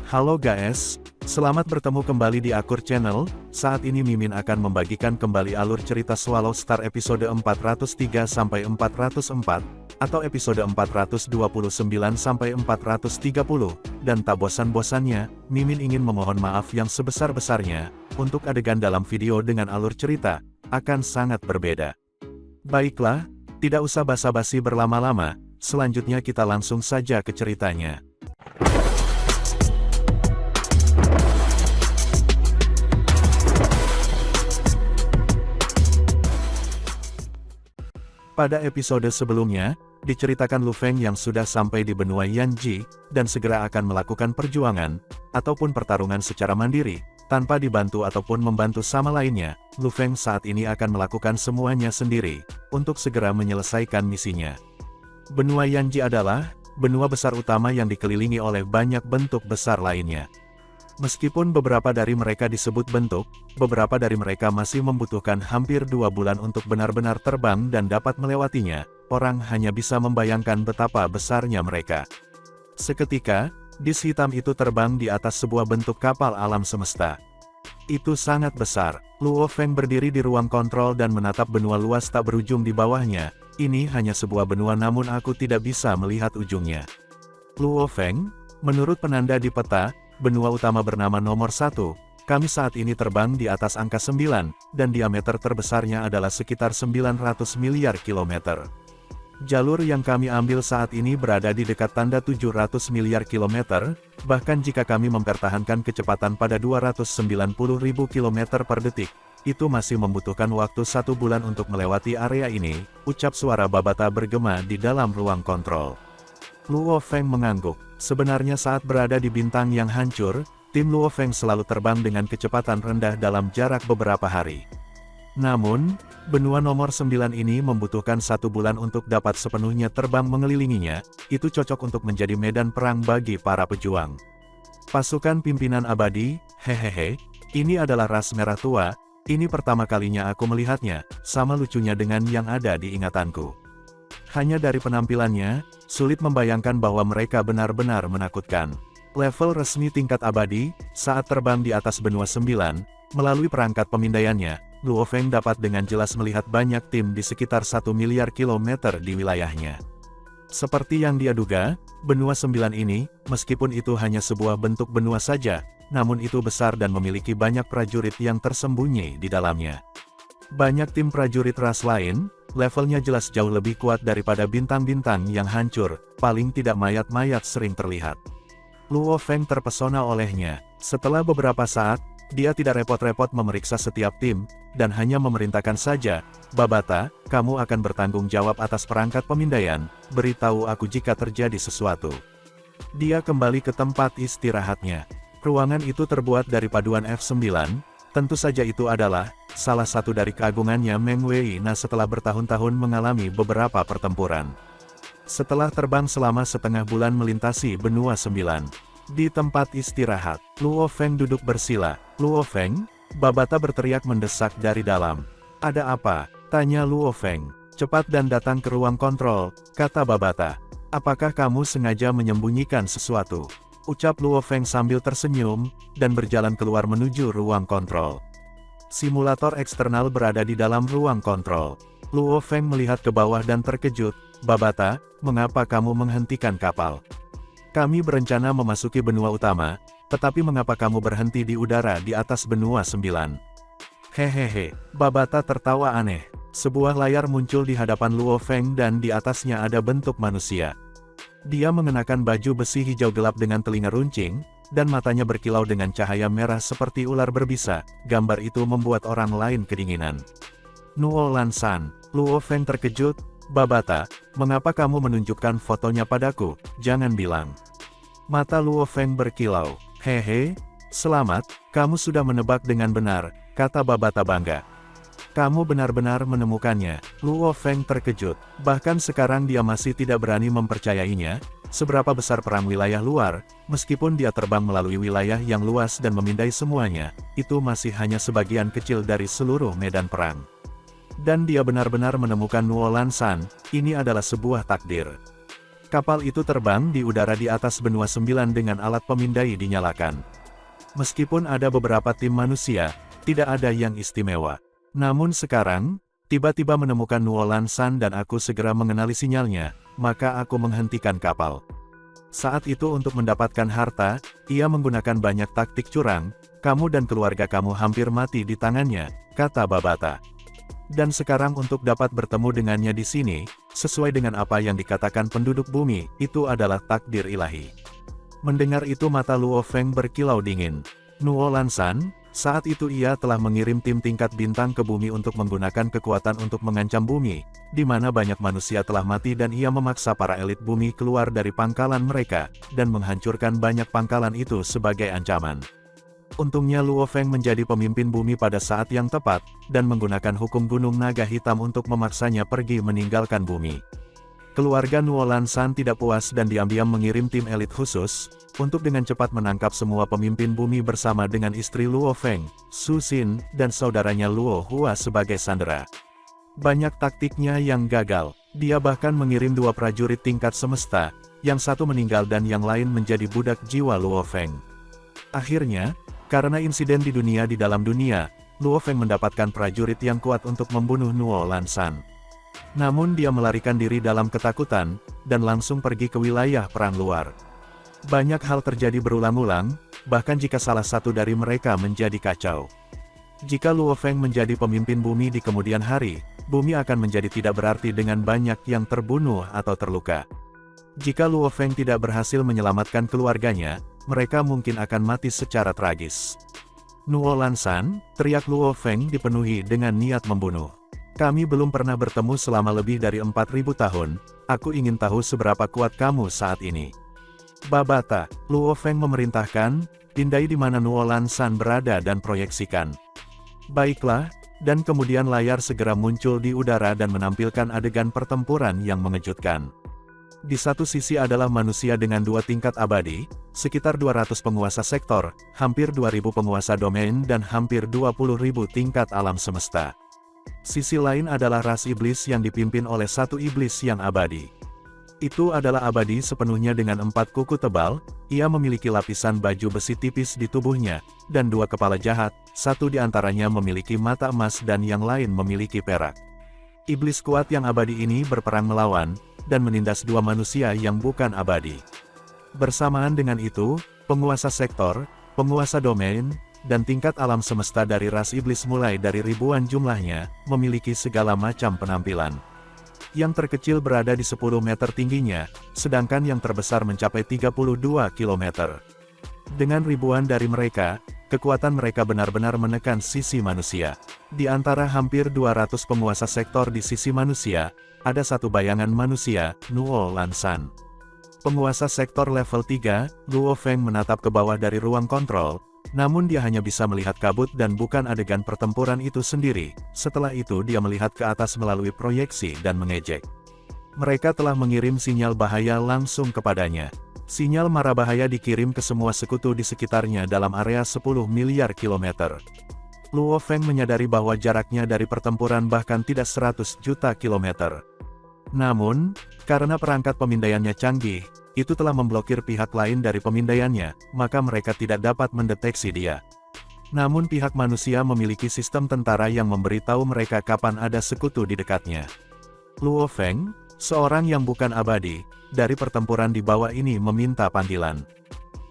Halo guys, selamat bertemu kembali di Akur Channel. Saat ini Mimin akan membagikan kembali alur cerita Swallow Star episode 403-404, atau episode 429-430, dan tak bosan-bosannya, Mimin ingin memohon maaf yang sebesar-besarnya, untuk adegan dalam video dengan alur cerita, akan sangat berbeda. Baiklah, tidak usah basa-basi berlama-lama, selanjutnya kita langsung saja ke ceritanya. Pada episode sebelumnya, diceritakan Lu Feng yang sudah sampai di benua Yanji, dan segera akan melakukan perjuangan, ataupun pertarungan secara mandiri, tanpa dibantu ataupun membantu sama lainnya. Lu Feng saat ini akan melakukan semuanya sendiri, untuk segera menyelesaikan misinya. Benua Yanji adalah benua besar utama yang dikelilingi oleh banyak bentuk besar lainnya. Meskipun beberapa dari mereka disebut bentuk, beberapa dari mereka masih membutuhkan hampir 2 bulan untuk benar-benar terbang dan dapat melewatinya. Orang hanya bisa membayangkan betapa besarnya mereka. Seketika, dis hitam itu terbang di atas sebuah bentuk kapal alam semesta. Itu sangat besar. Luo Feng berdiri di ruang kontrol dan menatap benua luas tak berujung di bawahnya. Ini hanya sebuah benua namun aku tidak bisa melihat ujungnya. Luo Feng, menurut penanda di peta, benua utama bernama nomor 1, kami saat ini terbang di atas angka 9, dan diameter terbesarnya adalah sekitar 900 miliar kilometer. Jalur yang kami ambil saat ini berada di dekat tanda 700 miliar kilometer, bahkan jika kami mempertahankan kecepatan pada 290.000 kilometer per detik, itu masih membutuhkan waktu 1 bulan untuk melewati area ini, ucap suara Babata bergema di dalam ruang kontrol. Luo Feng mengangguk. Sebenarnya saat berada di bintang yang hancur, tim Luo Feng selalu terbang dengan kecepatan rendah dalam jarak beberapa hari. Namun, benua nomor 9 ini membutuhkan 1 bulan untuk dapat sepenuhnya terbang mengelilinginya, itu cocok untuk menjadi medan perang bagi para pejuang. Pasukan pimpinan abadi, hehehe, ini adalah ras merah tua, ini pertama kalinya aku melihatnya, sama lucunya dengan yang ada di ingatanku. Hanya dari penampilannya, sulit membayangkan bahwa mereka benar-benar menakutkan. Level resmi tingkat abadi, saat terbang di atas benua 9, melalui perangkat pemindaiannya, Luo Feng dapat dengan jelas melihat banyak tim di sekitar 1 miliar kilometer di wilayahnya. Seperti yang dia duga, benua 9 ini, meskipun itu hanya sebuah bentuk benua saja, namun itu besar dan memiliki banyak prajurit yang tersembunyi di dalamnya. Banyak tim prajurit ras lain, levelnya jelas jauh lebih kuat daripada bintang-bintang yang hancur, paling tidak mayat-mayat sering terlihat. Luo Feng terpesona olehnya. Setelah beberapa saat, dia tidak repot-repot memeriksa setiap tim, dan hanya memerintahkan saja, Babata, kamu akan bertanggung jawab atas perangkat pemindaian, beritahu aku jika terjadi sesuatu. Dia kembali ke tempat istirahatnya. Ruangan itu terbuat dari paduan F9, tentu saja itu adalah salah satu dari keagungannya Meng Wei Na setelah bertahun-tahun mengalami beberapa pertempuran. Setelah terbang selama setengah bulan melintasi benua 9. Di tempat istirahat, Luo Feng duduk bersila. Luo Feng, Babata berteriak mendesak dari dalam. Ada apa? Tanya Luo Feng. Cepat dan datang ke ruang kontrol, kata Babata. Apakah kamu sengaja menyembunyikan sesuatu? Ucap Luo Feng sambil tersenyum, dan berjalan keluar menuju ruang kontrol. Simulator eksternal berada di dalam ruang kontrol. Luo Feng melihat ke bawah dan terkejut. Babata, mengapa kamu menghentikan kapal? Kami berencana memasuki benua utama, tetapi mengapa kamu berhenti di udara di atas benua 9? Hehehe, Babata tertawa aneh. Sebuah layar muncul di hadapan Luo Feng dan di atasnya ada bentuk manusia. Dia mengenakan baju besi hijau gelap dengan telinga runcing, dan matanya berkilau dengan cahaya merah seperti ular berbisa. Gambar itu membuat orang lain kedinginan. Nuo Lan San. Luo Feng terkejut. Babata, mengapa kamu menunjukkan fotonya padaku? Jangan bilang. Mata Luo Feng berkilau. Hehe, selamat, kamu sudah menebak dengan benar, kata Babata bangga. Kamu benar-benar menemukannya. Luo Feng terkejut. Bahkan sekarang dia masih tidak berani mempercayainya. Seberapa besar perang wilayah luar, meskipun dia terbang melalui wilayah yang luas dan memindai semuanya, itu masih hanya sebagian kecil dari seluruh medan perang. Dan dia benar-benar menemukan Nuo Lan San, ini adalah sebuah takdir. Kapal itu terbang di udara di atas benua 9 dengan alat pemindai dinyalakan. Meskipun ada beberapa tim manusia, tidak ada yang istimewa. Namun sekarang, tiba-tiba menemukan Nuolan San dan aku segera mengenali sinyalnya, maka aku menghentikan kapal. Saat itu untuk mendapatkan harta, ia menggunakan banyak taktik curang, kamu dan keluarga kamu hampir mati di tangannya, kata Babata. Dan sekarang untuk dapat bertemu dengannya di sini, sesuai dengan apa yang dikatakan penduduk bumi, itu adalah takdir ilahi. Mendengar itu mata Luo Feng berkilau dingin. Nuolan San, saat itu ia telah mengirim tim tingkat bintang ke bumi untuk menggunakan kekuatan untuk mengancam bumi, di mana banyak manusia telah mati dan ia memaksa para elit bumi keluar dari pangkalan mereka, dan menghancurkan banyak pangkalan itu sebagai ancaman. Untungnya Luo Feng menjadi pemimpin bumi pada saat yang tepat, dan menggunakan hukum Gunung Naga Hitam untuk memaksanya pergi meninggalkan bumi. Keluarga Nuolan San tidak puas dan diam-diam mengirim tim elit khusus, untuk dengan cepat menangkap semua pemimpin bumi bersama dengan istri Luo Feng, Su Xin, dan saudaranya Luo Hua sebagai sandera. Banyak taktiknya yang gagal, dia bahkan mengirim 2 prajurit tingkat semesta, yang satu meninggal dan yang lain menjadi budak jiwa Luo Feng. Akhirnya, karena insiden di dalam dunia, Luo Feng mendapatkan prajurit yang kuat untuk membunuh Nuolan San. Namun dia melarikan diri dalam ketakutan, dan langsung pergi ke wilayah perang luar. Banyak hal terjadi berulang-ulang, bahkan jika salah satu dari mereka menjadi kacau. Jika Luo Feng menjadi pemimpin bumi di kemudian hari, bumi akan menjadi tidak berarti dengan banyak yang terbunuh atau terluka. Jika Luo Feng tidak berhasil menyelamatkan keluarganya, mereka mungkin akan mati secara tragis. Nuolan San, teriak Luo Feng dipenuhi dengan niat membunuh. Kami belum pernah bertemu selama lebih dari 4.000 tahun, aku ingin tahu seberapa kuat kamu saat ini. Babata, Luo Feng memerintahkan, pindai di mana Nuolan San berada dan proyeksikan. Baiklah, dan kemudian layar segera muncul di udara dan menampilkan adegan pertempuran yang mengejutkan. Di satu sisi adalah manusia dengan 2 tingkat abadi, sekitar 200 penguasa sektor, hampir 2.000 penguasa domain dan hampir 20.000 tingkat alam semesta. Sisi lain adalah ras iblis yang dipimpin oleh satu iblis yang abadi. Itu adalah abadi sepenuhnya dengan 4 kuku tebal, ia memiliki lapisan baju besi tipis di tubuhnya, dan 2 kepala jahat, satu di antaranya memiliki mata emas dan yang lain memiliki perak. Iblis kuat yang abadi ini berperang melawan, dan menindas 2 manusia yang bukan abadi. Bersamaan dengan itu, penguasa sektor, penguasa domain, dan tingkat alam semesta dari ras iblis mulai dari ribuan jumlahnya, memiliki segala macam penampilan. Yang terkecil berada di 10 meter tingginya, sedangkan yang terbesar mencapai 32 km. Dengan ribuan dari mereka, kekuatan mereka benar-benar menekan sisi manusia. Di antara hampir 200 penguasa sektor di sisi manusia, ada satu bayangan manusia, Nuolan San. Penguasa sektor level 3, Luo Feng menatap ke bawah dari ruang kontrol, namun dia hanya bisa melihat kabut dan bukan adegan pertempuran itu sendiri. Setelah itu dia melihat ke atas melalui proyeksi dan mengejek. Mereka telah mengirim sinyal bahaya langsung kepadanya. Sinyal mara bahaya dikirim ke semua sekutu di sekitarnya dalam area 10 miliar kilometer. Luo Feng menyadari bahwa jaraknya dari pertempuran bahkan tidak 100 juta kilometer. Namun, karena perangkat pemindaiannya canggih, itu telah memblokir pihak lain dari pemindaiannya, maka mereka tidak dapat mendeteksi dia. Namun pihak manusia memiliki sistem tentara yang memberitahu mereka kapan ada sekutu di dekatnya. Luo Feng, seorang yang bukan abadi, dari pertempuran di bawah ini meminta panggilan.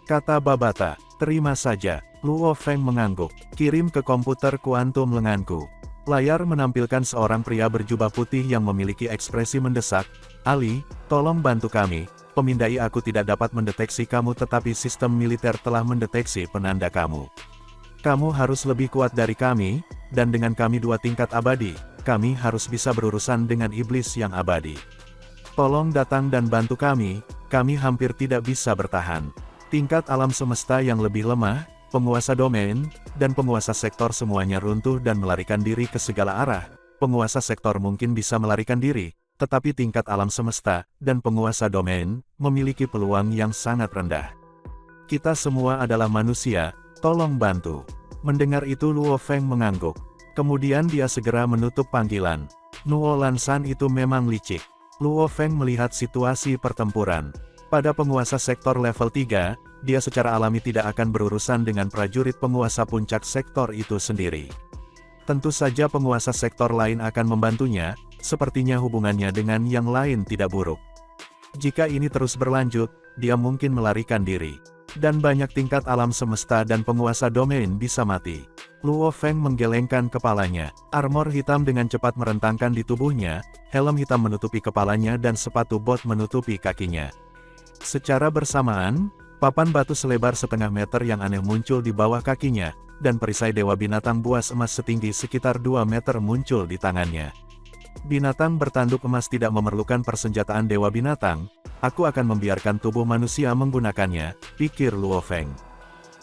Kata Babata, terima saja. Luo Feng mengangguk, kirim ke komputer kuantum lenganku. Layar menampilkan seorang pria berjubah putih yang memiliki ekspresi mendesak. Ali, tolong bantu kami, pemindai aku tidak dapat mendeteksi kamu tetapi sistem militer telah mendeteksi penanda kamu. Kamu harus lebih kuat dari kami, dan dengan kami 2 tingkat abadi, kami harus bisa berurusan dengan iblis yang abadi. Tolong datang dan bantu kami hampir tidak bisa bertahan. Tingkat alam semesta yang lebih lemah, penguasa domain, dan penguasa sektor semuanya runtuh dan melarikan diri ke segala arah. Penguasa sektor mungkin bisa melarikan diri, tetapi tingkat alam semesta, dan penguasa domain, memiliki peluang yang sangat rendah. Kita semua adalah manusia, tolong bantu. Mendengar itu Luo Feng mengangguk. Kemudian dia segera menutup panggilan. Nuolan San itu memang licik. Luo Feng melihat situasi pertempuran. Pada penguasa sektor level 3, dia secara alami tidak akan berurusan dengan prajurit penguasa puncak sektor itu sendiri. Tentu saja penguasa sektor lain akan membantunya, sepertinya hubungannya dengan yang lain tidak buruk. Jika ini terus berlanjut, dia mungkin melarikan diri. Dan banyak tingkat alam semesta dan penguasa domain bisa mati. Luo Feng menggelengkan kepalanya. Armor hitam dengan cepat merentangkan di tubuhnya, helm hitam menutupi kepalanya dan sepatu bot menutupi kakinya. Secara bersamaan, papan batu selebar setengah meter yang aneh muncul di bawah kakinya, dan perisai dewa binatang buas emas setinggi sekitar 2 meter muncul di tangannya. Binatang bertanduk emas tidak memerlukan persenjataan dewa binatang, aku akan membiarkan tubuh manusia menggunakannya, pikir Luo Feng.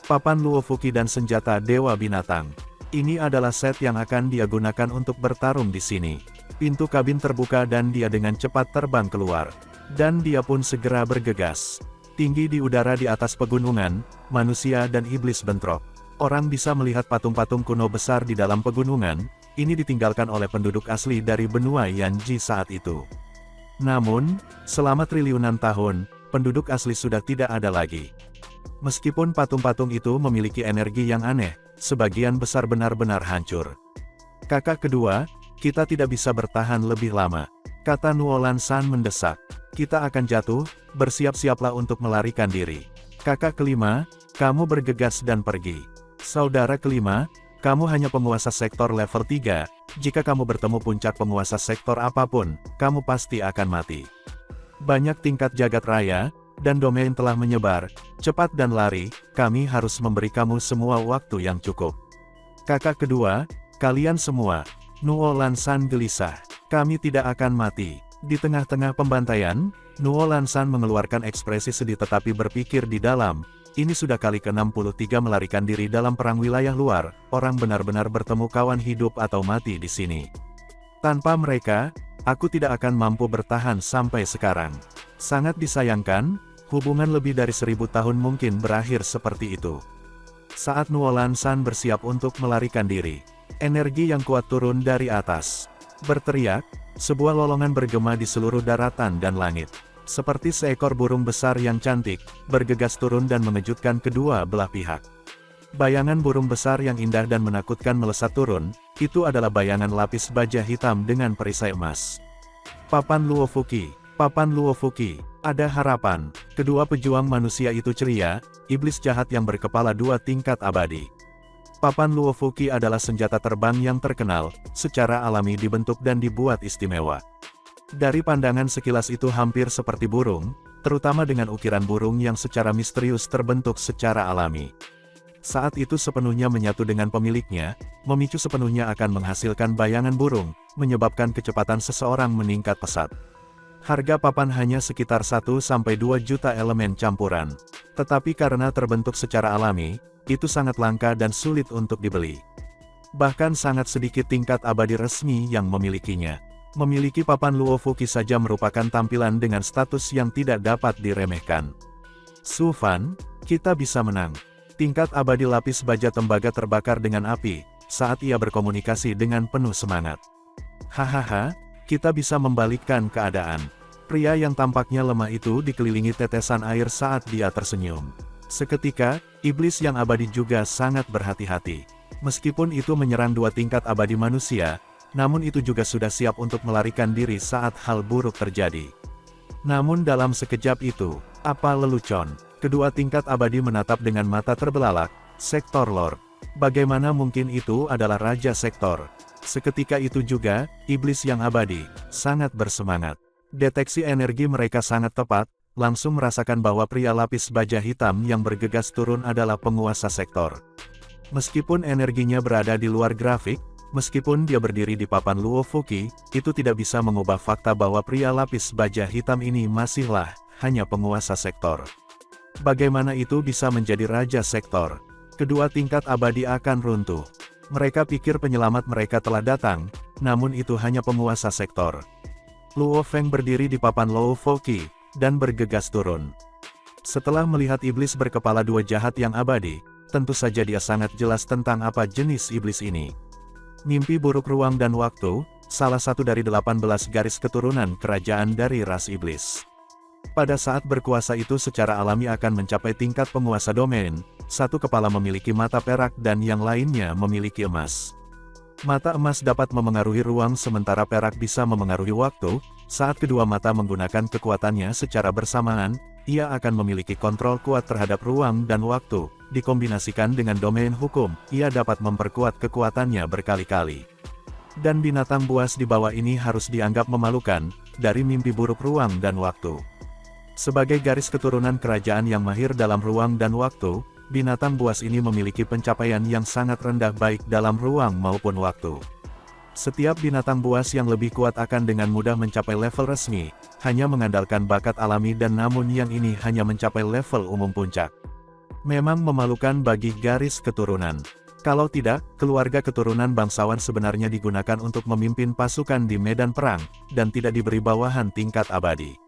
Papan Luo Fuqi dan senjata dewa binatang. Ini adalah set yang akan dia gunakan untuk bertarung di sini. Pintu kabin terbuka dan dia dengan cepat terbang keluar. Dan dia pun segera bergegas. Tinggi di udara di atas pegunungan, manusia dan iblis bentrok. Orang bisa melihat patung-patung kuno besar di dalam pegunungan, ini ditinggalkan oleh penduduk asli dari benua Yanji saat itu. Namun, selama triliunan tahun, penduduk asli sudah tidak ada lagi. Meskipun patung-patung itu memiliki energi yang aneh, sebagian besar benar-benar hancur. Kakak kedua, kita tidak bisa bertahan lebih lama, kata Nuolan San mendesak. Kita akan jatuh, bersiap-siaplah untuk melarikan diri. Kakak kelima, kamu bergegas dan pergi. Saudara kelima, kamu hanya penguasa sektor level 3, jika kamu bertemu puncak penguasa sektor apapun, kamu pasti akan mati. Banyak tingkat jagat raya, dan domain telah menyebar, cepat dan lari, kami harus memberi kamu semua waktu yang cukup. Kakak kedua, kalian semua, Nuolan San gelisah, kami tidak akan mati. Di tengah-tengah pembantaian, Nuolan San mengeluarkan ekspresi sedih tetapi berpikir di dalam, ini sudah kali ke-63 melarikan diri dalam perang wilayah luar, orang benar-benar bertemu kawan hidup atau mati di sini. Tanpa mereka, aku tidak akan mampu bertahan sampai sekarang. Sangat disayangkan, hubungan lebih dari 1000 tahun mungkin berakhir seperti itu. Saat Nuolan San bersiap untuk melarikan diri, energi yang kuat turun dari atas. Berteriak, sebuah lolongan bergema di seluruh daratan dan langit. Seperti seekor burung besar yang cantik, bergegas turun dan mengejutkan kedua belah pihak. Bayangan burung besar yang indah dan menakutkan melesat turun, itu adalah bayangan lapis baja hitam dengan perisai emas. Papan Luo Fuqi, Papan Luo Fuqi, ada harapan. Kedua pejuang manusia itu ceria, iblis jahat yang berkepala 2 tingkat abadi. Papan Luo Fuqi adalah senjata terbang yang terkenal, secara alami dibentuk dan dibuat istimewa. Dari pandangan sekilas itu hampir seperti burung, terutama dengan ukiran burung yang secara misterius terbentuk secara alami. Saat itu sepenuhnya menyatu dengan pemiliknya, memicu sepenuhnya akan menghasilkan bayangan burung, menyebabkan kecepatan seseorang meningkat pesat. Harga papan hanya sekitar 1-2 juta elemen campuran. Tetapi karena terbentuk secara alami, itu sangat langka dan sulit untuk dibeli. Bahkan sangat sedikit tingkat abadi resmi yang memilikinya. Memiliki papan Luo Fuqi saja merupakan tampilan dengan status yang tidak dapat diremehkan. Su Fan, kita bisa menang. Tingkat abadi lapis baja tembaga terbakar dengan api, saat ia berkomunikasi dengan penuh semangat. Hahaha, kita bisa membalikkan keadaan. Pria yang tampaknya lemah itu dikelilingi tetesan air saat dia tersenyum. Seketika, iblis yang abadi juga sangat berhati-hati. Meskipun itu menyerang 2 tingkat abadi manusia, namun itu juga sudah siap untuk melarikan diri saat hal buruk terjadi. Namun dalam sekejap itu, apa lelucon, kedua tingkat abadi menatap dengan mata terbelalak, Sektor Lord. Bagaimana mungkin itu adalah Raja Sektor? Seketika itu juga, iblis yang abadi, sangat bersemangat. Deteksi energi mereka sangat tepat, langsung merasakan bahwa pria lapis baja hitam yang bergegas turun adalah penguasa sektor. Meskipun energinya berada di luar grafik, meskipun dia berdiri di papan Luo Fuqi, itu tidak bisa mengubah fakta bahwa pria lapis baja hitam ini masihlah hanya penguasa sektor. Bagaimana itu bisa menjadi raja sektor? Kedua tingkat abadi akan runtuh. Mereka pikir penyelamat mereka telah datang, namun itu hanya penguasa sektor. Luo Feng berdiri di papan Luo Fuqi, dan bergegas turun. Setelah melihat iblis berkepala 2 jahat yang abadi, tentu saja dia sangat jelas tentang apa jenis iblis ini. Mimpi buruk ruang dan waktu, salah satu dari 18 garis keturunan kerajaan dari ras iblis. Pada saat berkuasa itu secara alami akan mencapai tingkat penguasa domain, satu kepala memiliki mata perak dan yang lainnya memiliki emas. Mata emas dapat memengaruhi ruang sementara perak bisa memengaruhi waktu. Saat kedua mata menggunakan kekuatannya secara bersamaan, ia akan memiliki kontrol kuat terhadap ruang dan waktu. Dikombinasikan dengan domain hukum, ia dapat memperkuat kekuatannya berkali-kali. Dan binatang buas di bawah ini harus dianggap memalukan, dari mimpi buruk ruang dan waktu. Sebagai garis keturunan kerajaan yang mahir dalam ruang dan waktu, binatang buas ini memiliki pencapaian yang sangat rendah baik dalam ruang maupun waktu. Setiap binatang buas yang lebih kuat akan dengan mudah mencapai level resmi, hanya mengandalkan bakat alami dan namun yang ini hanya mencapai level umum puncak. Memang memalukan bagi garis keturunan. Kalau tidak, keluarga keturunan bangsawan sebenarnya digunakan untuk memimpin pasukan di medan perang, dan tidak diberi bawahan tingkat abadi.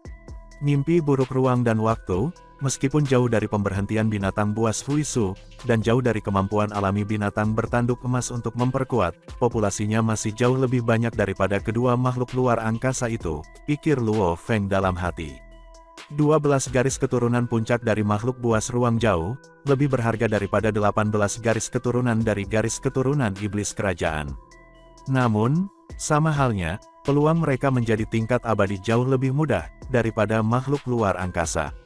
Mimpi buruk ruang dan waktu, meskipun jauh dari pemberhentian binatang buas Fuisu, dan jauh dari kemampuan alami binatang bertanduk emas untuk memperkuat, populasinya masih jauh lebih banyak daripada kedua makhluk luar angkasa itu, pikir Luo Feng dalam hati. 12 garis keturunan puncak dari makhluk buas ruang jauh, lebih berharga daripada 18 garis keturunan dari garis keturunan iblis kerajaan. Namun, sama halnya, peluang mereka menjadi tingkat abadi jauh lebih mudah, daripada makhluk luar angkasa.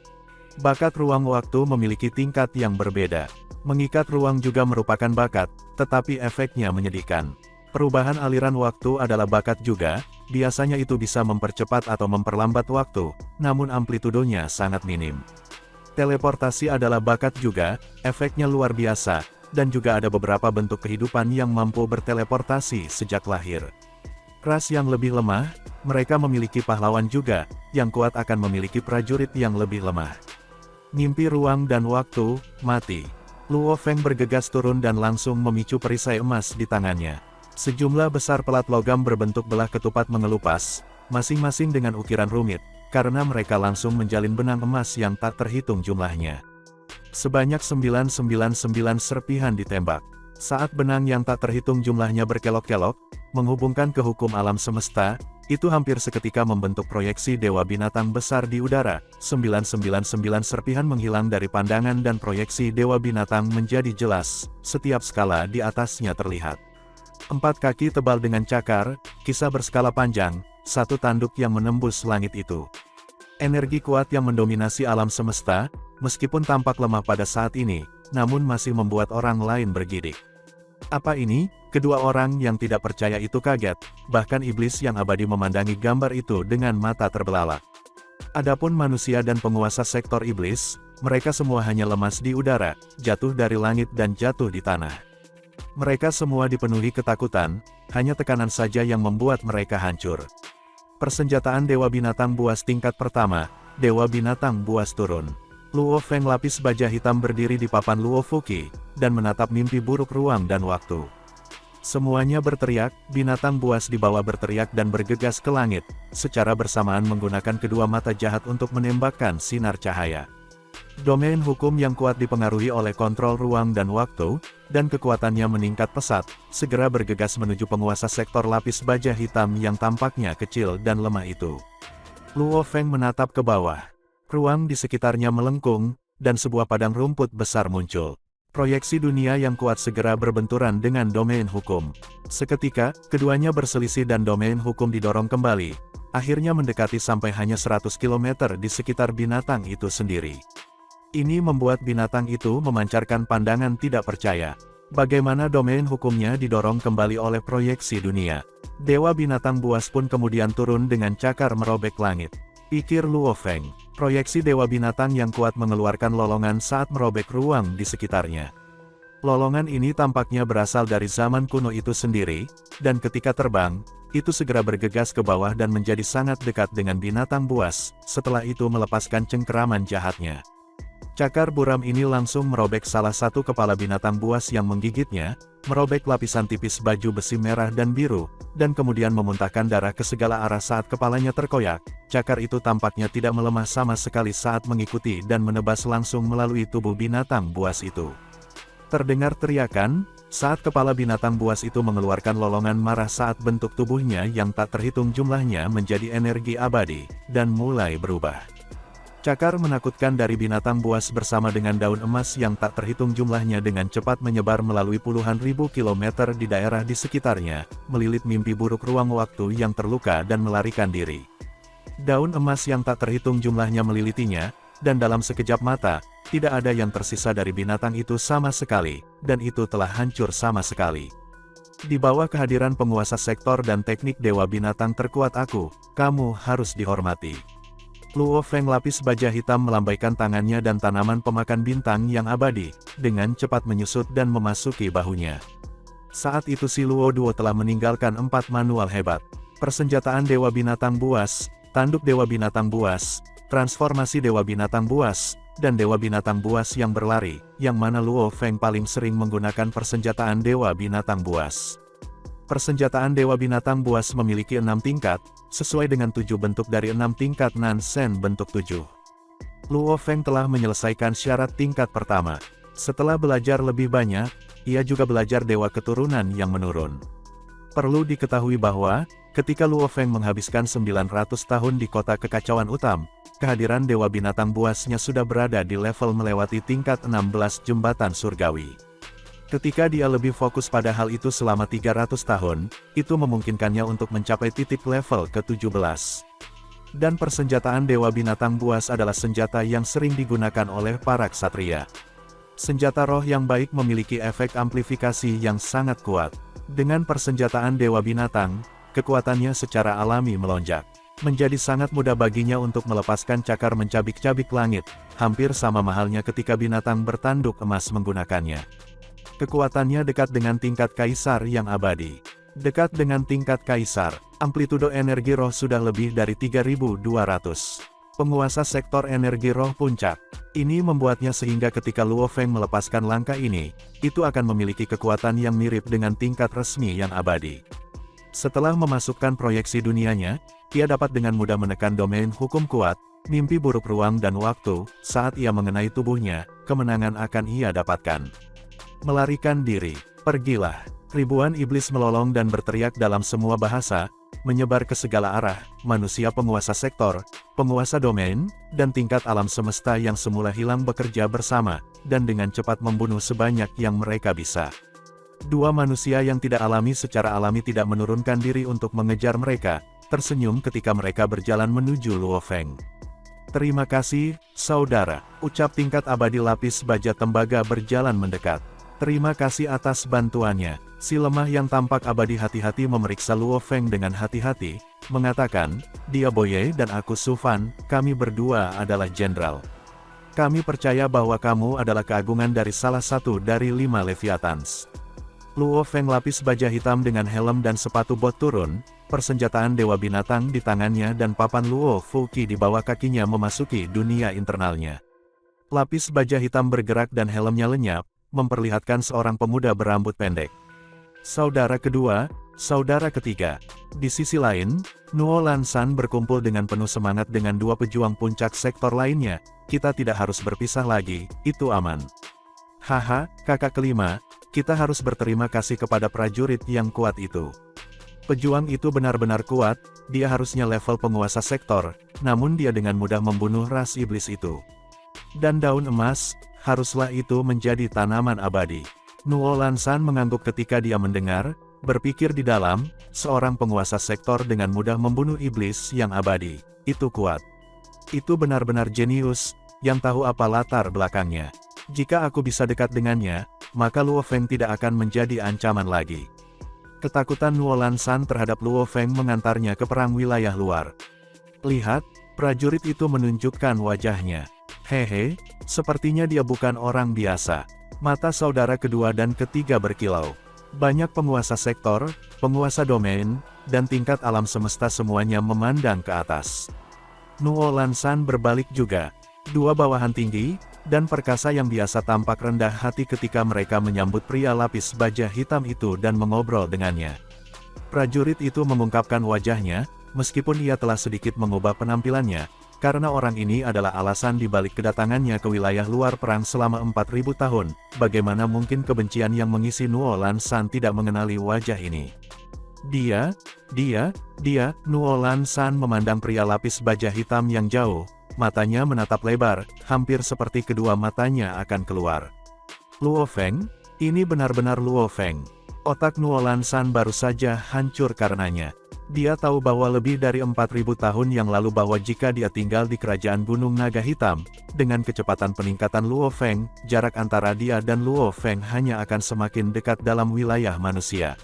Bakat ruang waktu memiliki tingkat yang berbeda. Mengikat ruang juga merupakan bakat, tetapi efeknya menyedihkan. Perubahan aliran waktu adalah bakat juga, biasanya itu bisa mempercepat atau memperlambat waktu, namun amplitudonya sangat minim. Teleportasi adalah bakat juga, efeknya luar biasa, dan juga ada beberapa bentuk kehidupan yang mampu berteleportasi sejak lahir. Ras yang lebih lemah, mereka memiliki pahlawan juga, yang kuat akan memiliki prajurit yang lebih lemah. Mimpi ruang dan waktu, mati. Luo Feng bergegas turun dan langsung memicu perisai emas di tangannya. Sejumlah besar pelat logam berbentuk belah ketupat mengelupas, masing-masing dengan ukiran rumit, karena mereka langsung menjalin benang emas yang tak terhitung jumlahnya. Sebanyak 999 serpihan ditembak. Saat benang yang tak terhitung jumlahnya berkelok-kelok, menghubungkan ke hukum alam semesta, itu hampir seketika membentuk proyeksi dewa binatang besar di udara. 999 serpihan menghilang dari pandangan dan proyeksi dewa binatang menjadi jelas, setiap skala di atasnya terlihat. 4 kaki tebal dengan cakar, kisah berskala panjang, satu tanduk yang menembus langit itu. Energi kuat yang mendominasi alam semesta, meskipun tampak lemah pada saat ini, namun masih membuat orang lain bergidik. Apa ini? Kedua orang yang tidak percaya itu kaget, bahkan iblis yang abadi memandangi gambar itu dengan mata terbelalak. Adapun manusia dan penguasa sektor iblis, mereka semua hanya lemas di udara, jatuh dari langit dan jatuh di tanah. Mereka semua dipenuhi ketakutan, hanya tekanan saja yang membuat mereka hancur. Persenjataan Dewa Binatang Buas tingkat pertama, Dewa Binatang Buas turun. Luo Feng lapis baja hitam berdiri di papan Luo Fuqi, dan menatap mimpi buruk ruang dan waktu. Semuanya berteriak, binatang buas di bawah berteriak dan bergegas ke langit, secara bersamaan menggunakan kedua mata jahat untuk menembakkan sinar cahaya. Domain hukum yang kuat dipengaruhi oleh kontrol ruang dan waktu, dan kekuatannya meningkat pesat, segera bergegas menuju penguasa sektor lapis baja hitam yang tampaknya kecil dan lemah itu. Luo Feng menatap ke bawah. Ruang di sekitarnya melengkung, dan sebuah padang rumput besar muncul. Proyeksi dunia yang kuat segera berbenturan dengan domain hukum. Seketika, keduanya berselisih dan domain hukum didorong kembali, akhirnya mendekati sampai hanya 100 km di sekitar binatang itu sendiri. Ini membuat binatang itu memancarkan pandangan tidak percaya. Bagaimana domain hukumnya didorong kembali oleh proyeksi dunia. Dewa binatang buas pun kemudian turun dengan cakar merobek langit. Pikir Luo Feng, proyeksi dewa binatang yang kuat mengeluarkan lolongan saat merobek ruang di sekitarnya. Lolongan ini tampaknya berasal dari zaman kuno itu sendiri, dan ketika terbang, itu segera bergegas ke bawah dan menjadi sangat dekat dengan binatang buas, setelah itu melepaskan cengkeraman jahatnya. Cakar buram ini langsung merobek salah satu kepala binatang buas yang menggigitnya, merobek lapisan tipis baju besi merah dan biru, dan kemudian memuntahkan darah ke segala arah saat kepalanya terkoyak. Cakar itu tampaknya tidak melemah sama sekali saat mengikuti dan menebas langsung melalui tubuh binatang buas itu. Terdengar teriakan, Saat kepala binatang buas itu mengeluarkan lolongan marah saat bentuk tubuhnya yang tak terhitung jumlahnya menjadi energi abadi, dan mulai berubah. Cakar menakutkan dari binatang buas bersama dengan daun emas yang tak terhitung jumlahnya dengan cepat menyebar melalui puluhan ribu kilometer di daerah di sekitarnya, melilit mimpi buruk ruang waktu yang terluka dan melarikan diri. Daun emas yang tak terhitung jumlahnya melilitinya, dan dalam sekejap mata, tidak ada yang tersisa dari binatang itu sama sekali, dan itu telah hancur sama sekali. Di bawah kehadiran penguasa sektor dan teknik dewa binatang terkuat aku, kamu harus dihormati. Luo Feng lapis baja hitam melambaikan tangannya dan tanaman pemakan bintang yang abadi, dengan cepat menyusut dan memasuki bahunya. Saat itu si Luo Duo telah meninggalkan 4 manual hebat. Persenjataan dewa binatang buas, tanduk dewa binatang buas, transformasi dewa binatang buas, dan dewa binatang buas yang berlari, yang mana Luo Feng paling sering menggunakan persenjataan dewa binatang buas. Persenjataan dewa binatang buas memiliki 6 tingkat, sesuai dengan 7 bentuk dari 6 tingkat Nansen bentuk 7. Luo Feng telah menyelesaikan syarat tingkat pertama. Setelah belajar lebih banyak, ia juga belajar dewa keturunan yang menurun. Perlu diketahui bahwa, ketika Luo Feng menghabiskan 900 tahun di kota kekacauan Utam, kehadiran dewa binatang buasnya sudah berada di level melewati tingkat 16 jembatan surgawi. Ketika dia lebih fokus pada hal itu selama 300 tahun, itu memungkinkannya untuk mencapai titik level ke-17. Dan persenjataan dewa binatang buas adalah senjata yang sering digunakan oleh para ksatria. Senjata roh yang baik memiliki efek amplifikasi yang sangat kuat. Dengan persenjataan dewa binatang, kekuatannya secara alami melonjak. Menjadi sangat mudah baginya untuk melepaskan cakar mencabik-cabik langit, hampir sama mahalnya ketika binatang bertanduk emas menggunakannya. Kekuatannya dekat dengan tingkat kaisar yang abadi. Dekat dengan tingkat kaisar, amplitudo energi roh sudah lebih dari 3.200. Penguasa sektor energi roh puncak. Ini membuatnya sehingga ketika Luo Feng melepaskan langkah ini, itu akan memiliki kekuatan yang mirip dengan tingkat resmi yang abadi. Setelah memasukkan proyeksi dunianya, ia dapat dengan mudah menekan domain hukum kuat, mimpi buruk ruang dan waktu. Saat ia mengenai tubuhnya, kemenangan akan ia dapatkan. Melarikan diri, pergilah. Ribuan iblis melolong dan berteriak dalam semua bahasa, menyebar ke segala arah, manusia penguasa sektor, penguasa domain, dan tingkat alam semesta yang semula hilang bekerja bersama, dan dengan cepat membunuh sebanyak yang mereka bisa. Dua manusia yang tidak alami secara alami tidak menurunkan diri untuk mengejar mereka, tersenyum ketika mereka berjalan menuju Luo Feng. Terima kasih, saudara, ucap tingkat abadi lapis baja tembaga berjalan mendekat. Terima kasih atas bantuannya. Si lemah yang tampak abadi hati-hati memeriksa Luo Feng dengan hati-hati, mengatakan, dia Boye dan aku Sufan, kami berdua adalah jenderal. Kami percaya bahwa kamu adalah keagungan dari salah satu dari 5 Leviathans. Luo Feng lapis baja hitam dengan helm dan sepatu bot turun, persenjataan dewa binatang di tangannya dan papan Luo Fuqi di bawah kakinya memasuki dunia internalnya. Lapis baja hitam bergerak dan helmnya lenyap, memperlihatkan seorang pemuda berambut pendek. Saudara kedua, saudara ketiga. Di sisi lain, Nuo Lansan berkumpul dengan penuh semangat dengan 2 pejuang puncak sektor lainnya. Kita tidak harus berpisah lagi, itu aman. Haha, kakak kelima, kita harus berterima kasih kepada prajurit yang kuat itu. Pejuang itu benar-benar kuat, dia harusnya level penguasa sektor, namun dia dengan mudah membunuh ras iblis itu. Dan daun emas, haruslah itu menjadi tanaman abadi. Nuo Lansan mengangguk ketika dia mendengar, berpikir di dalam, seorang penguasa sektor dengan mudah membunuh iblis yang abadi. Itu kuat. Itu benar-benar jenius, yang tahu apa latar belakangnya. Jika aku bisa dekat dengannya, maka Luo Feng tidak akan menjadi ancaman lagi. Ketakutan Nuo Lansan terhadap Luo Feng mengantarnya ke perang wilayah luar. Lihat, prajurit itu menunjukkan wajahnya. Hehe, sepertinya dia bukan orang biasa. Mata saudara kedua dan ketiga berkilau. Banyak penguasa sektor, penguasa domain, dan tingkat alam semesta semuanya memandang ke atas. Nuo Lansan berbalik juga. 2 bawahan tinggi, dan perkasa yang biasa tampak rendah hati ketika mereka menyambut pria lapis baja hitam itu dan mengobrol dengannya. Prajurit itu mengungkapkan wajahnya, meskipun ia telah sedikit mengubah penampilannya, karena orang ini adalah alasan dibalik kedatangannya ke wilayah luar perang selama 4.000 tahun. Bagaimana mungkin kebencian yang mengisi Nuo Lan San tidak mengenali wajah ini? Dia, Nuo Lan San memandang pria lapis baja hitam yang jauh, matanya menatap lebar, hampir seperti kedua matanya akan keluar. Luo Feng? Ini benar-benar Luo Feng. Otak Nuo Lan San baru saja hancur karenanya. Dia tahu bahwa lebih dari 4.000 tahun yang lalu bahwa jika dia tinggal di kerajaan Gunung Naga Hitam, dengan kecepatan peningkatan Luo Feng, jarak antara dia dan Luo Feng hanya akan semakin dekat dalam wilayah manusia.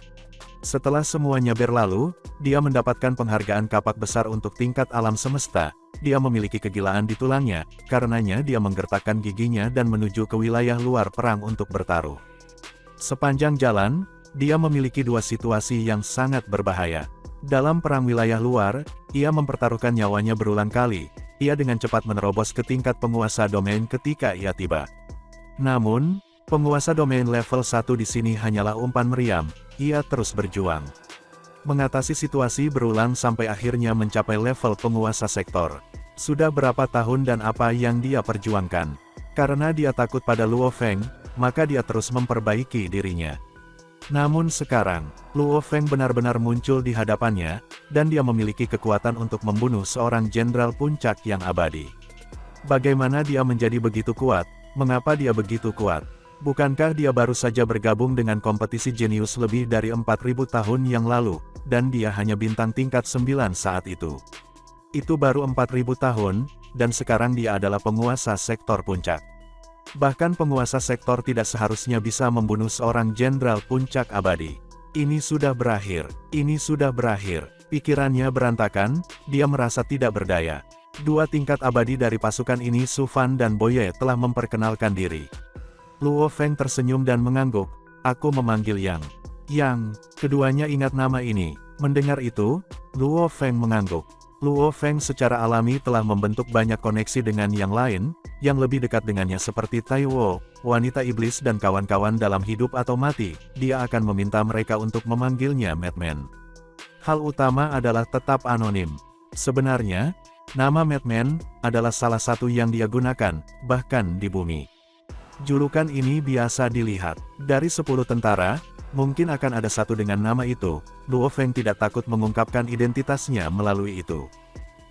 Setelah semuanya berlalu, dia mendapatkan penghargaan kapak besar untuk tingkat alam semesta. Dia memiliki kegilaan di tulangnya, karenanya dia menggertakkan giginya dan menuju ke wilayah luar perang untuk bertaruh. Sepanjang jalan, dia memiliki dua situasi yang sangat berbahaya. Dalam perang wilayah luar, ia mempertaruhkan nyawanya berulang kali. Ia dengan cepat menerobos ke tingkat penguasa domain ketika ia tiba. Namun, penguasa domain level 1 di sini hanyalah umpan meriam. Ia terus berjuang. Mengatasi situasi berulang sampai akhirnya mencapai level penguasa sektor. Sudah berapa tahun dan apa yang dia perjuangkan? Karena dia takut pada Luo Feng, maka dia terus memperbaiki dirinya. Namun sekarang, Luo Feng benar-benar muncul di hadapannya, dan dia memiliki kekuatan untuk membunuh seorang jenderal puncak yang abadi. Bagaimana dia menjadi begitu kuat? Mengapa dia begitu kuat? Bukankah dia baru saja bergabung dengan kompetisi jenius lebih dari 4.000 tahun yang lalu, dan dia hanya bintang tingkat 9 saat itu? Itu baru 4.000 tahun, dan sekarang dia adalah penguasa sektor puncak. Bahkan penguasa sektor tidak seharusnya bisa membunuh seorang jenderal puncak abadi. Ini sudah berakhir, ini sudah berakhir. Pikirannya berantakan, dia merasa tidak berdaya. Dua tingkat abadi dari pasukan ini Su Fan dan Boye telah memperkenalkan diri. Luo Feng tersenyum dan mengangguk, aku memanggil Yang. Yang, keduanya ingat nama ini. Mendengar itu, Luo Feng mengangguk. Luo Feng secara alami telah membentuk banyak koneksi dengan yang lain, yang lebih dekat dengannya seperti Tai Wo, wanita iblis dan kawan-kawan dalam hidup atau mati. Dia akan meminta mereka untuk memanggilnya Madman. Hal utama adalah tetap anonim. Sebenarnya, nama Madman adalah salah satu yang dia gunakan, bahkan di bumi. Julukan ini biasa dilihat. Dari 10 tentara, mungkin akan ada satu dengan nama itu. Luo Feng tidak takut mengungkapkan identitasnya melalui itu.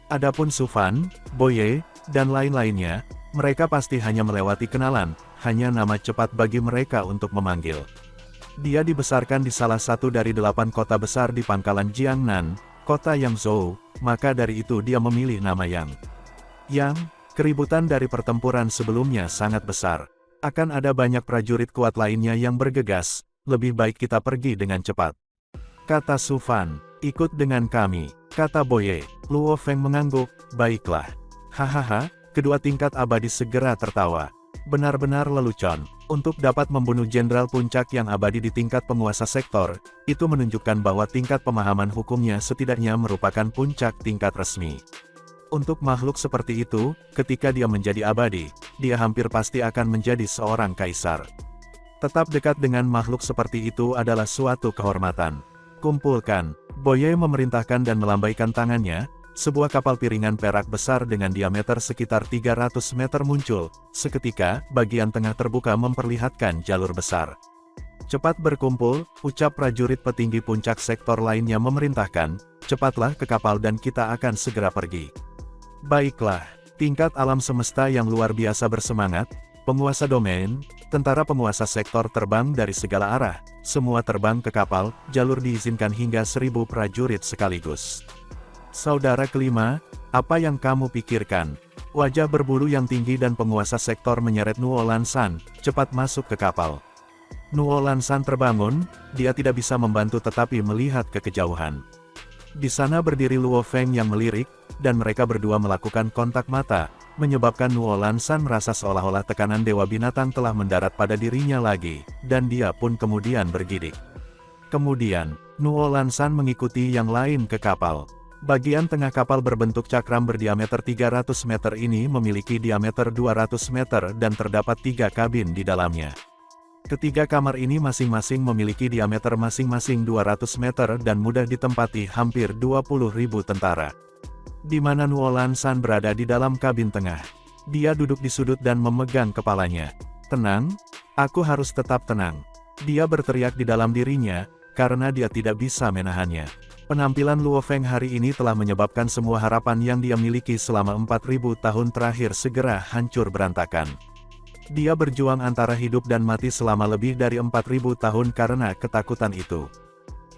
Adapun Su Fan, Boye, dan lain-lainnya, mereka pasti hanya melewati kenalan, hanya nama cepat bagi mereka untuk memanggil. Dia dibesarkan di salah satu dari 8 kota besar di pangkalan Jiangnan, kota Yangzhou, maka dari itu dia memilih nama Yang. Yang, keributan dari pertempuran sebelumnya sangat besar. Akan ada banyak prajurit kuat lainnya yang bergegas, lebih baik kita pergi dengan cepat. Kata Su Fan, ikut dengan kami, kata Boye. Luo Feng mengangguk, baiklah. Hahaha, kedua tingkat abadi segera tertawa. Benar-benar lelucon. Untuk dapat membunuh jenderal puncak yang abadi di tingkat penguasa sektor, itu menunjukkan bahwa tingkat pemahaman hukumnya setidaknya merupakan puncak tingkat resmi. Untuk makhluk seperti itu, ketika dia menjadi abadi, dia hampir pasti akan menjadi seorang kaisar. Tetap dekat dengan makhluk seperti itu adalah suatu kehormatan. Kumpulkan. Boye memerintahkan dan melambaikan tangannya, sebuah kapal piringan perak besar dengan diameter sekitar 300 meter muncul. Seketika, bagian tengah terbuka memperlihatkan jalur besar. Cepat berkumpul, ucap prajurit petinggi puncak sektor lainnya memerintahkan, cepatlah ke kapal dan kita akan segera pergi. Baiklah, tingkat alam semesta yang luar biasa bersemangat, penguasa domain, tentara penguasa sektor terbang dari segala arah, semua terbang ke kapal, jalur diizinkan hingga 1.000 prajurit sekaligus. Saudara kelima, apa yang kamu pikirkan? Wajah berbulu yang tinggi dan penguasa sektor menyeret Nuo Lan San, cepat masuk ke kapal. Nuo Lan San terbangun, dia tidak bisa membantu tetapi melihat ke kejauhan. Di sana berdiri Luo Feng yang melirik, dan mereka berdua melakukan kontak mata, menyebabkan Nuo Lan San merasa seolah-olah tekanan Dewa Binatang telah mendarat pada dirinya lagi, dan dia pun kemudian bergidik. Kemudian, Nuo Lan San mengikuti yang lain ke kapal. Bagian tengah kapal berbentuk cakram berdiameter 300 meter ini memiliki diameter 200 meter dan terdapat 3 kabin di dalamnya. Ketiga kamar ini masing-masing memiliki diameter masing-masing 200 meter dan mudah ditempati hampir 20.000 tentara. di mana Nuo Lansan berada di dalam kabin tengah. Dia duduk di sudut dan memegang kepalanya. Tenang, aku harus tetap tenang. Dia berteriak di dalam dirinya, karena dia tidak bisa menahannya. Penampilan Luo Feng hari ini telah menyebabkan semua harapan yang dia miliki selama 4.000 tahun terakhir segera hancur berantakan. Dia berjuang antara hidup dan mati selama lebih dari 4.000 tahun karena ketakutan itu.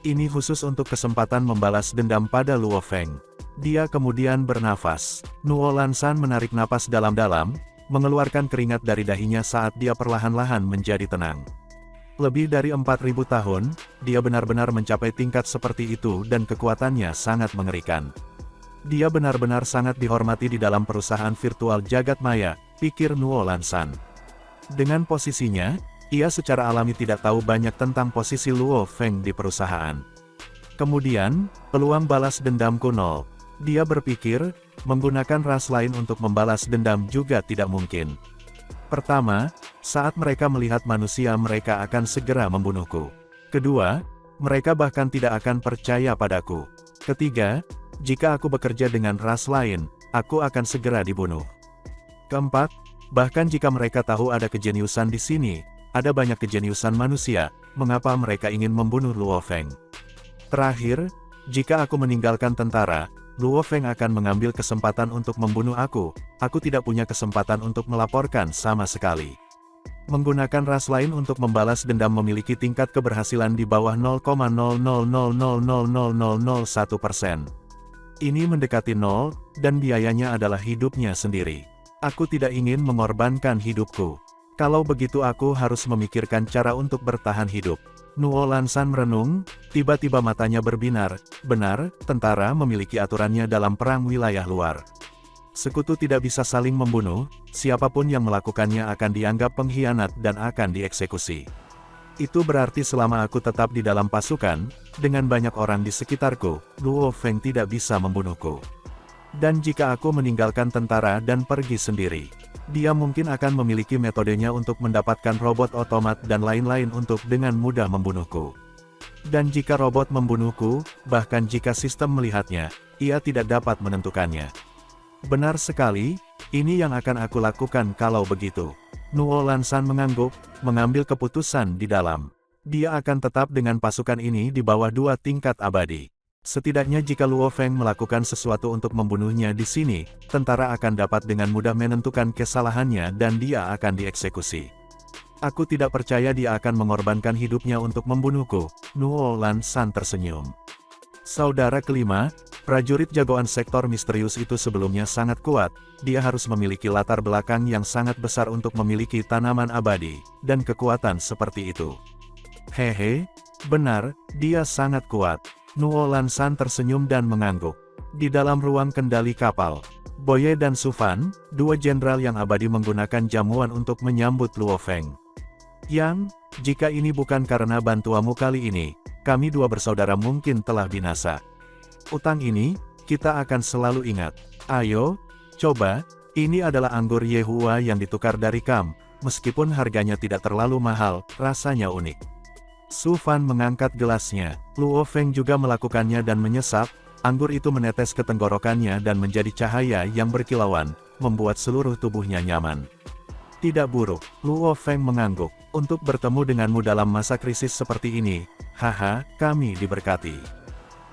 Ini khusus untuk kesempatan membalas dendam pada Luo Feng. Dia kemudian bernafas. Nuo Lansan menarik napas dalam-dalam, mengeluarkan keringat dari dahinya saat dia perlahan-lahan menjadi tenang. Lebih dari 4.000 tahun, dia benar-benar mencapai tingkat seperti itu dan kekuatannya sangat mengerikan. Dia benar-benar sangat dihormati di dalam perusahaan virtual jagat maya, pikir Nuo Lansan. Dengan posisinya, ia secara alami tidak tahu banyak tentang posisi Luo Feng di perusahaan. Kemudian, peluang balas dendamku nol. Dia berpikir, menggunakan ras lain untuk membalas dendam juga tidak mungkin. Pertama, saat mereka melihat manusia mereka akan segera membunuhku. Kedua, mereka bahkan tidak akan percaya padaku. Ketiga, jika aku bekerja dengan ras lain, aku akan segera dibunuh. Keempat, bahkan jika mereka tahu ada kejeniusan di sini, ada banyak kejeniusan manusia, mengapa mereka ingin membunuh Luo Feng? Terakhir, jika aku meninggalkan tentara, Luo Feng akan mengambil kesempatan untuk membunuh aku tidak punya kesempatan untuk melaporkan sama sekali. Menggunakan ras lain untuk membalas dendam memiliki tingkat keberhasilan di bawah 0,000000001%. Ini mendekati nol, dan biayanya adalah hidupnya sendiri. Aku tidak ingin mengorbankan hidupku. Kalau begitu aku harus memikirkan cara untuk bertahan hidup. Nuo Lansan merenung, tiba-tiba matanya berbinar. Benar, tentara memiliki aturannya dalam perang wilayah luar. Sekutu tidak bisa saling membunuh, siapapun yang melakukannya akan dianggap pengkhianat dan akan dieksekusi. Itu berarti selama aku tetap di dalam pasukan, dengan banyak orang di sekitarku, Luo Feng tidak bisa membunuhku. Dan jika aku meninggalkan tentara dan pergi sendiri, dia mungkin akan memiliki metodenya untuk mendapatkan robot otomat dan lain-lain untuk dengan mudah membunuhku. Dan jika robot membunuhku, bahkan jika sistem melihatnya, ia tidak dapat menentukannya. Benar sekali, ini yang akan aku lakukan kalau begitu. Nuo Lansan mengangguk, mengambil keputusan di dalam. Dia akan tetap dengan pasukan ini di bawah 2 tingkat abadi. Setidaknya jika Luo Feng melakukan sesuatu untuk membunuhnya di sini, tentara akan dapat dengan mudah menentukan kesalahannya dan dia akan dieksekusi. Aku tidak percaya dia akan mengorbankan hidupnya untuk membunuhku. Nuo Lansan tersenyum. Saudara kelima, prajurit jagoan sektor misterius itu sebelumnya sangat kuat, dia harus memiliki latar belakang yang sangat besar untuk memiliki tanaman abadi, dan kekuatan seperti itu. Hehe, benar, dia sangat kuat. Nuo Lansan tersenyum dan mengangguk. Di dalam ruang kendali kapal, Boye dan Sufan, 2 jenderal yang abadi menggunakan jamuan untuk menyambut Luo Feng. Yang, jika ini bukan karena bantuanmu kali ini, kami 2 bersaudara mungkin telah binasa. Utang ini, kita akan selalu ingat. Ayo, coba, ini adalah anggur Yehua yang ditukar dari Kam, meskipun harganya tidak terlalu mahal, rasanya unik. Su Fan mengangkat gelasnya, Luo Feng juga melakukannya dan menyesap, anggur itu menetes ke tenggorokannya dan menjadi cahaya yang berkilauan, membuat seluruh tubuhnya nyaman. Tidak buruk, Luo Feng mengangguk, untuk bertemu denganmu dalam masa krisis seperti ini, haha, kami diberkati.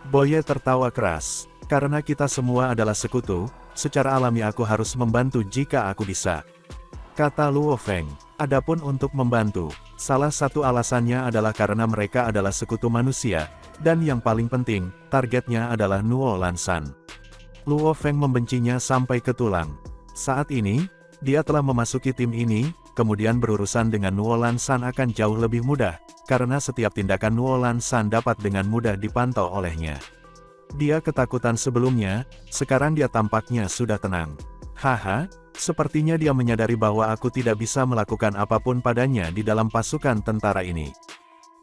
Boye tertawa keras, karena kita semua adalah sekutu, secara alami aku harus membantu jika aku bisa. Kata Luo Feng, adapun untuk membantu, salah satu alasannya adalah karena mereka adalah sekutu manusia, dan yang paling penting, targetnya adalah Nuo Lansan. Luo Feng membencinya sampai ke tulang. Saat ini, dia telah memasuki tim ini, kemudian berurusan dengan Nuo Lansan akan jauh lebih mudah, karena setiap tindakan Nuo Lansan dapat dengan mudah dipantau olehnya. Dia ketakutan sebelumnya, sekarang dia tampaknya sudah tenang. Haha. Sepertinya dia menyadari bahwa aku tidak bisa melakukan apapun padanya di dalam pasukan tentara ini.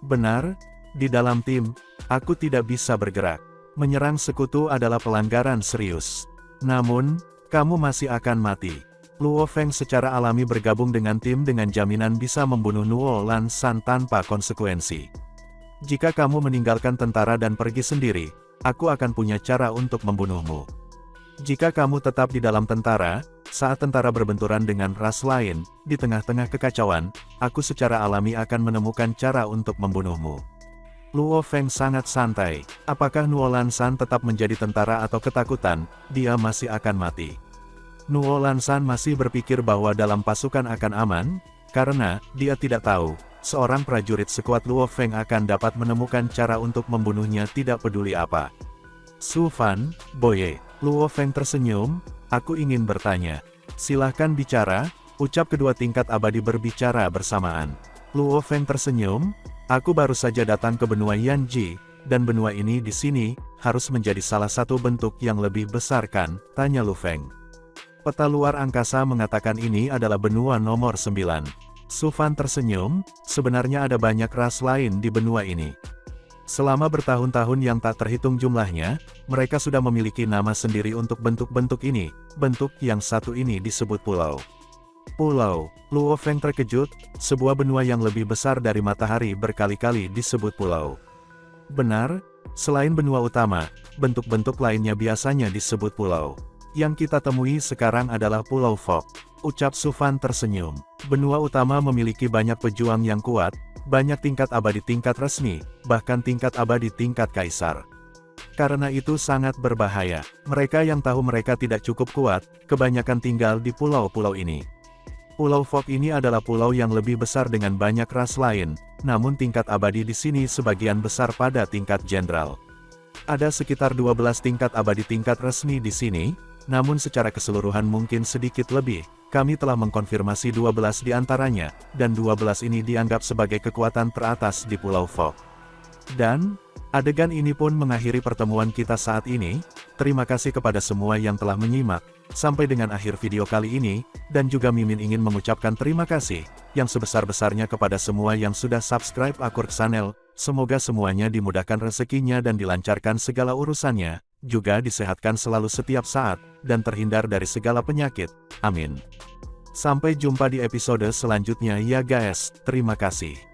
Benar, di dalam tim, aku tidak bisa bergerak. Menyerang sekutu adalah pelanggaran serius. Namun, kamu masih akan mati. Luo Feng secara alami bergabung dengan tim dengan jaminan bisa membunuh Nuo Lansan tanpa konsekuensi. Jika kamu meninggalkan tentara dan pergi sendiri, aku akan punya cara untuk membunuhmu. Jika kamu tetap di dalam tentara, saat tentara berbenturan dengan ras lain, di tengah-tengah kekacauan, aku secara alami akan menemukan cara untuk membunuhmu. Luo Feng sangat santai. Apakah Nuo Lansan tetap menjadi tentara atau ketakutan, dia masih akan mati. Nuo Lansan masih berpikir bahwa dalam pasukan akan aman, karena dia tidak tahu, seorang prajurit sekuat Luo Feng akan dapat menemukan cara untuk membunuhnya tidak peduli apa. Su Fan, Boye, Luo Feng tersenyum, aku ingin bertanya. Silahkan bicara, ucap kedua tingkat abadi berbicara bersamaan. Luo Feng tersenyum, aku baru saja datang ke benua Yanji, dan benua ini di sini, harus menjadi salah satu bentuk yang lebih besar kan, tanya Lu Feng. Peta luar angkasa mengatakan ini adalah benua nomor 9. Su Fan tersenyum, sebenarnya ada banyak ras lain di benua ini. Selama bertahun-tahun yang tak terhitung jumlahnya, mereka sudah memiliki nama sendiri untuk bentuk-bentuk ini. Bentuk yang satu ini disebut pulau. Pulau, Luo Feng terkejut, sebuah benua yang lebih besar dari matahari berkali-kali disebut pulau. Benar, selain benua utama, bentuk-bentuk lainnya biasanya disebut pulau. Yang kita temui sekarang adalah Pulau Fok. Ucap Su Fan tersenyum. Benua utama memiliki banyak pejuang yang kuat, banyak tingkat abadi tingkat resmi, bahkan tingkat abadi tingkat kaisar. Karena itu sangat berbahaya. Mereka yang tahu mereka tidak cukup kuat, kebanyakan tinggal di pulau-pulau ini. Pulau Fok ini adalah pulau yang lebih besar dengan banyak ras lain, namun tingkat abadi di sini sebagian besar pada tingkat jenderal. Ada sekitar 12 tingkat abadi tingkat resmi di sini, namun secara keseluruhan mungkin sedikit lebih. Kami telah mengkonfirmasi 12 di antaranya, dan 12 ini dianggap sebagai kekuatan teratas di Pulau Fok. Dan, adegan ini pun mengakhiri pertemuan kita saat ini. Terima kasih kepada semua yang telah menyimak, sampai dengan akhir video kali ini, dan juga Mimin ingin mengucapkan terima kasih, yang sebesar-besarnya kepada semua yang sudah subscribe Akur Channel. Semoga semuanya dimudahkan rezekinya dan dilancarkan segala urusannya, juga disehatkan selalu setiap saat, dan terhindar dari segala penyakit. Amin. Sampai jumpa di episode selanjutnya ya guys, terima kasih.